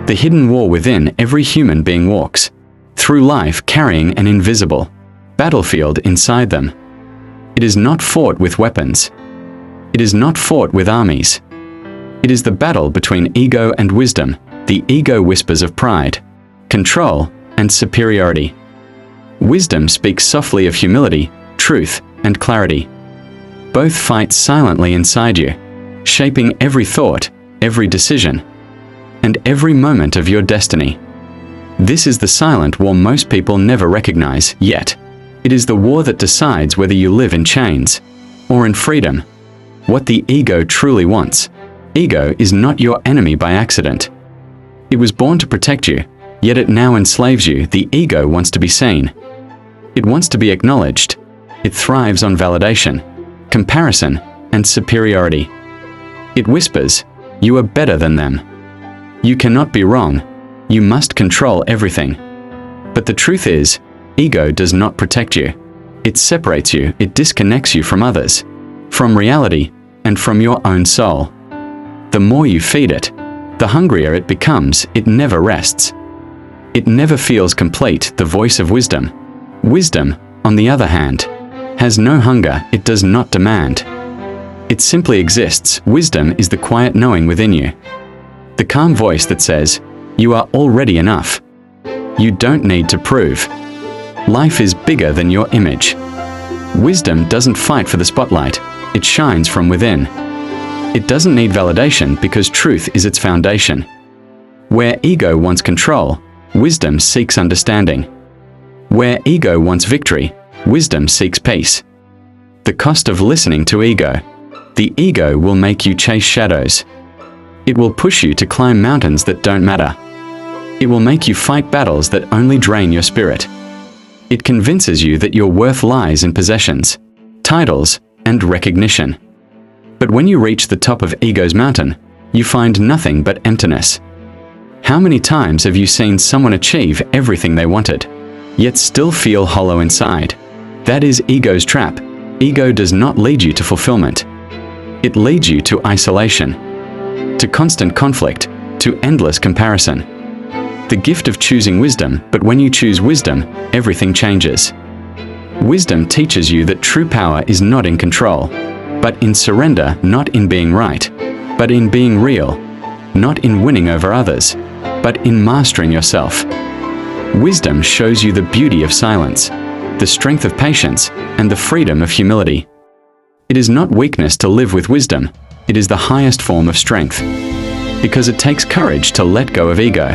the hidden war within every human being walks through life carrying an invisible battlefield inside them. It is not fought with weapons. It is not fought with armies. It is the battle between ego and wisdom, the ego whispers of pride, control, and superiority. Wisdom speaks softly of humility, truth, and clarity. Both fight silently inside you, shaping every thought, every decision, and every moment of your destiny. This is the silent war most people never recognize, yet it is the war that decides whether you live in chains or in freedom. What the ego truly wants. Ego is not your enemy by accident. It was born to protect you, yet it now enslaves you. The ego wants to be seen. It wants to be acknowledged. It thrives on validation, comparison, and superiority. It whispers, "You are better than them. You cannot be wrong. You must control everything." But the truth is, ego does not protect you. It separates you. It disconnects you from others, from reality, and from your own soul. The more you feed it, the hungrier it becomes. It never rests. It never feels complete. The voice of wisdom. Wisdom, on the other hand, has no hunger. It does not demand. It simply exists. Wisdom is the quiet knowing within you. The calm voice that says, "You are already enough. You don't need to prove. Life is bigger than your image." Wisdom doesn't fight for the spotlight. It shines from within. It doesn't need validation because truth is its foundation. Where ego wants control, wisdom seeks understanding. Where ego wants victory, wisdom seeks peace. The cost of listening to ego. The ego will make you chase shadows. It will push you to climb mountains that don't matter. It will make you fight battles that only drain your spirit. It convinces you that your worth lies in possessions, titles, and recognition. But when you reach the top of ego's mountain, you find nothing but emptiness. How many times have you seen someone achieve everything they wanted, yet still feel hollow inside? That is ego's trap. Ego does not lead you to fulfillment. It leads you to isolation, to constant conflict, to endless comparison. The gift of choosing wisdom, but when you choose wisdom, everything changes. Wisdom teaches you that true power is not in control, but in surrender, not in being right, but in being real, not in winning over others, but in mastering yourself. Wisdom shows you the beauty of silence, the strength of patience, and the freedom of humility. It is not weakness to live with wisdom. It is the highest form of strength, because it takes courage to let go of ego.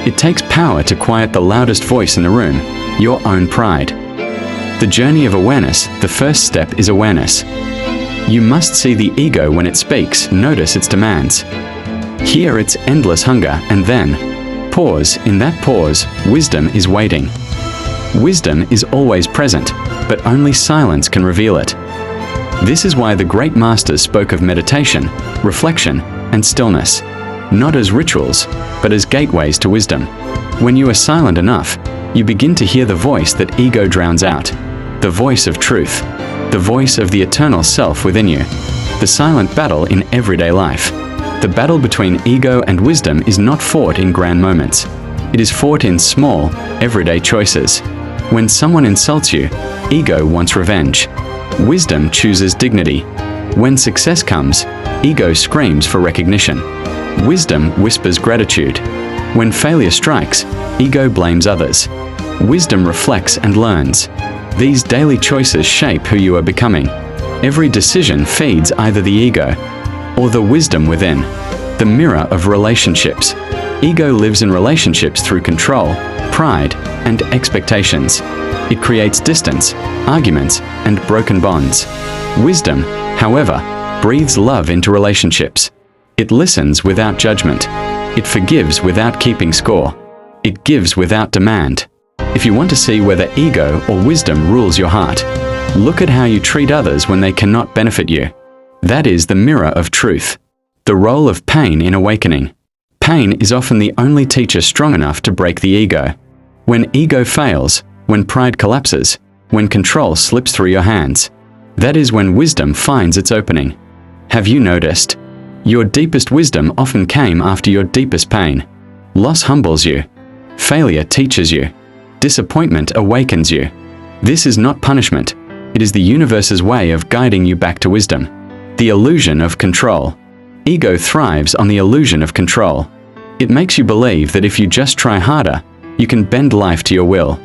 It takes power to quiet the loudest voice in the room, your own pride. The journey of awareness, the first step is awareness. You must see the ego when it speaks, notice its demands. Hear its endless hunger, and then pause. In that pause, wisdom is waiting. Wisdom is always present, but only silence can reveal it. This is why the great masters spoke of meditation, reflection, and stillness, not as rituals, but as gateways to wisdom. When you are silent enough, you begin to hear the voice that ego drowns out, the voice of truth, the voice of the eternal self within you. The silent battle in everyday life. The battle between ego and wisdom is not fought in grand moments. It is fought in small, everyday choices. When someone insults you, ego wants revenge. Wisdom chooses dignity. When success comes, ego screams for recognition. Wisdom whispers gratitude. When failure strikes, ego blames others. Wisdom reflects and learns. These daily choices shape who you are becoming. Every decision feeds either the ego or the wisdom within. The mirror of relationships. Ego lives in relationships through control, pride, and expectations. It creates distance, arguments, and broken bonds. Wisdom, however, breathes love into relationships. It listens without judgment. It forgives without keeping score. It gives without demand. If you want to see whether ego or wisdom rules your heart, look at how you treat others when they cannot benefit you. That is the mirror of truth. The role of pain in awakening. Pain is often the only teacher strong enough to break the ego. When ego fails, when pride collapses, when control slips through your hands, that is when wisdom finds its opening. Have you noticed? Your deepest wisdom often came after your deepest pain. Loss humbles you. Failure teaches you. Disappointment awakens you. This is not punishment. It is the universe's way of guiding you back to wisdom. The illusion of control. Ego thrives on the illusion of control. It makes you believe that if you just try harder, you can bend life to your will.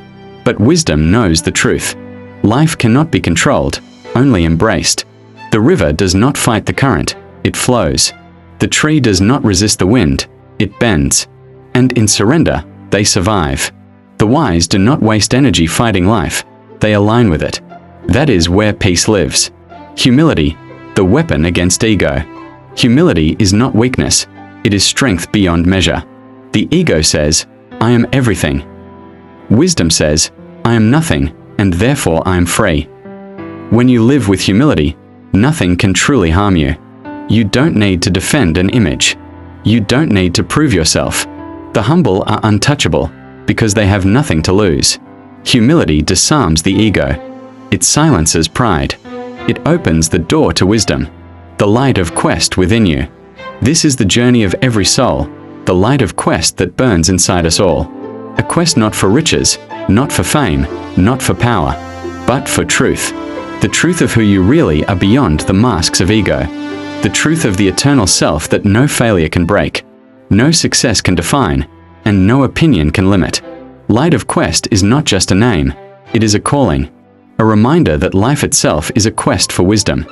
But wisdom knows the truth. Life cannot be controlled, only embraced. The river does not fight the current, it flows. The tree does not resist the wind, it bends. And in surrender, they survive. The wise do not waste energy fighting life, they align with it. That is where peace lives. Humility, the weapon against ego. Humility is not weakness, it is strength beyond measure. The ego says, I am everything. Wisdom says, I am nothing, and therefore I am free. When you live with humility, nothing can truly harm you. You don't need to defend an image. You don't need to prove yourself. The humble are untouchable, because they have nothing to lose. Humility disarms the ego. It silences pride. It opens the door to wisdom, the light of quest within you. This is the journey of every soul, the light of quest that burns inside us all. A quest not for riches, not for fame, not for power, but for truth. The truth of who you really are beyond the masks of ego. The truth of the eternal self that no failure can break, no success can define, and no opinion can limit. Light of quest is not just a name, it is a calling. A reminder that life itself is a quest for wisdom.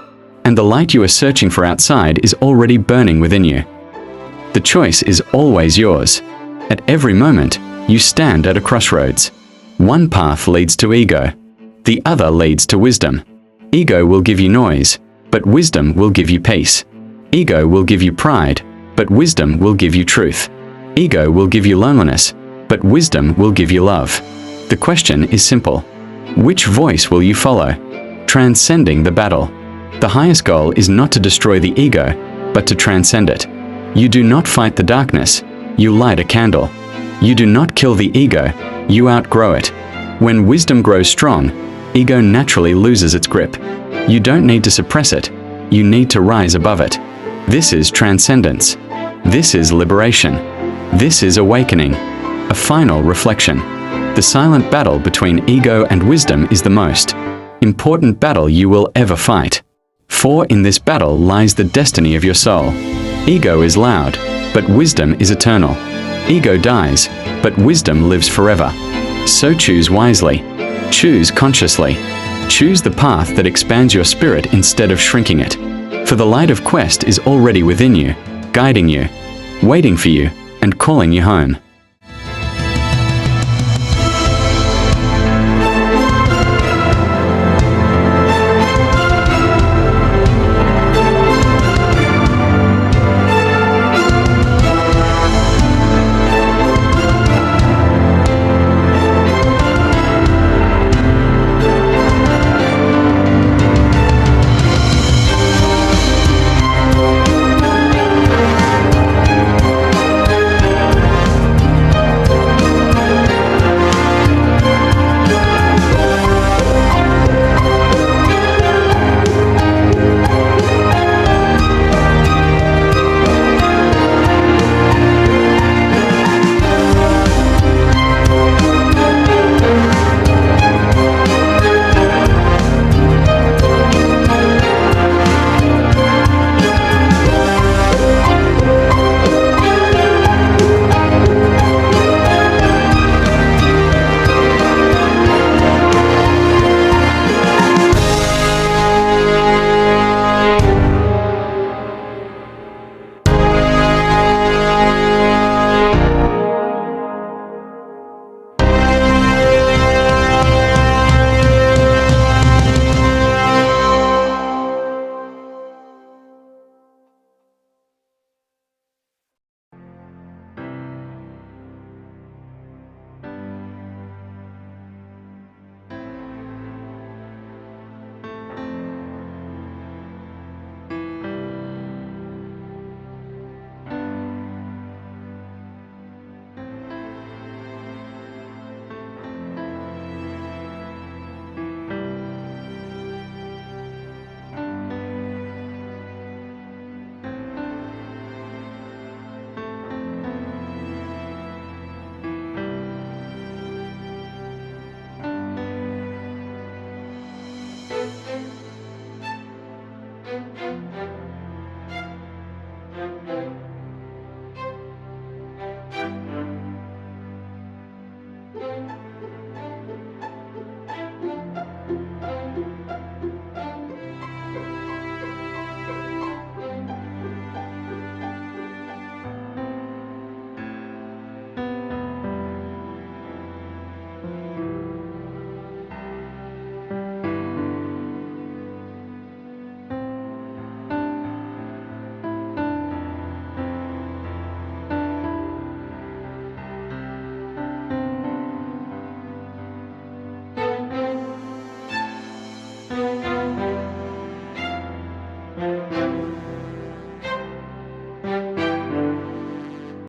And the light you are searching for outside is already burning within you. The choice is always yours. At every moment, you stand at a crossroads. One path leads to ego. The other leads to wisdom. Ego will give you noise, but wisdom will give you peace. Ego will give you pride, but wisdom will give you truth. Ego will give you loneliness, but wisdom will give you love. The question is simple. Which voice will you follow? Transcending the battle. The highest goal is not to destroy the ego, but to transcend it. You do not fight the darkness, you light a candle. You do not kill the ego, you outgrow it. When wisdom grows strong, ego naturally loses its grip. You don't need to suppress it, you need to rise above it. This is transcendence. This is liberation. This is awakening. A final reflection. The silent battle between ego and wisdom is the most important battle you will ever fight. For in this battle lies the destiny of your soul. Ego is loud, but wisdom is eternal. Ego dies, but wisdom lives forever. So choose wisely. Choose consciously. Choose the path that expands your spirit instead of shrinking it. For the light of quest is already within you, guiding you, waiting for you, and calling you home.